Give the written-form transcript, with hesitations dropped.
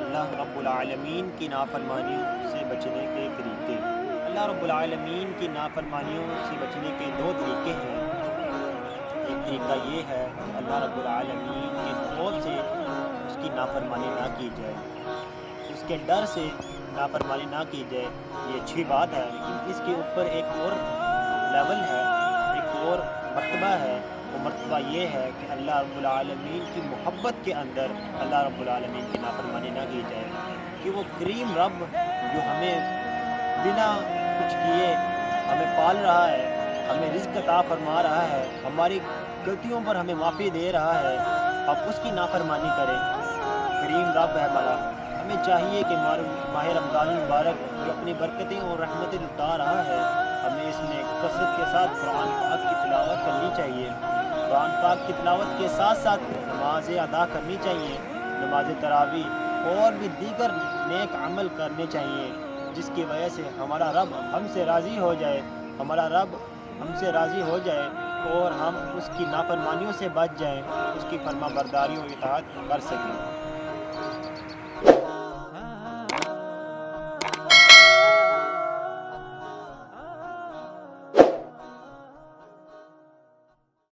اللہ رب العالمین کی نافرمانیوں سے بچنے کے طریقے۔ اللہ رب العالمین کی نافرمانیوں سے بچنے کے دو طریقے ہیں۔ ایک طریقہ یہ ہے کہ اللہ رب العالمین کے خوف سے اس کی نافرمانی نہ کی جائے، اس کے ڈر سے نافرمانی نہ کی جائے۔ یہ اچھی بات ہے، لیکن اس کے اوپر ایک اور لیول ہے، ایک اور مرتبہ ہے۔ وہ مرتبہ یہ ہے کہ اللہ رب العالمین کی محبت کے اندر اللہ رب العالمین کی نافرمانی نہ کی جائے، کہ وہ کریم رب جو ہمیں بنا کچھ کیے ہمیں پال رہا ہے، ہمیں رزق عطا فرما رہا ہے، ہماری غلطیوں پر ہمیں معافی دے رہا ہے، آپ اس کی نافرمانی کریں۔ کریم رب ہے ہمارا، ہمیں چاہیے کہ ماہ رمضان المبارک جو اپنی برکتیں اور رحمتیں لٹا رہا ہے، ہمیں اس میں کثرت کے ساتھ قرآن پاک کی تلاوت کرنی چاہیے، قرآن پاک کی تلاوت کے ساتھ ساتھ نمازیں ادا کرنی چاہیے، نماز تراویح اور بھی دیگر نیک عمل کرنے چاہیے، جس کی وجہ سے ہمارا رب ہم سے راضی ہو جائے، ہمارا رب ہم سے راضی ہو جائے اور ہم اس کی نافرمانیوں سے بچ جائیں، اس کی فرما برداری و اطاعت کر سکیں۔